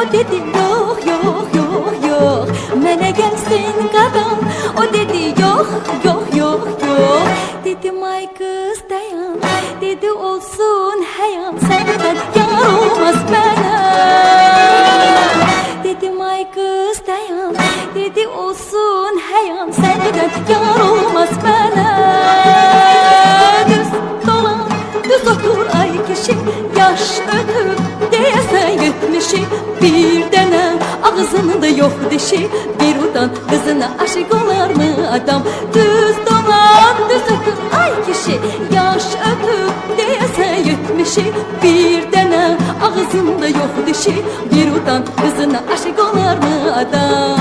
O dedi yok yok yok yok, mənə gəlsin qadam. O dedi yok yok yok yok. Dedim ay kız dayan, dedi olsun həyam, səndən yar olmaz mənə. Dedim ay kız dayan, dedi olsun həyam, səndən yar olmaz mənə. Düz dolan, düz otur ay kişi, yaş ötüb deyəsən 70'i. Bir dənə ağzında yok dişi, bir udan kızına aşık olar mı adam? Düz dolan, düz otur ay kişi, yaş ötüb deyəsən 70'i. Bir dənə ağzında yok dişi, bir udan kızına aşık olar mı adam?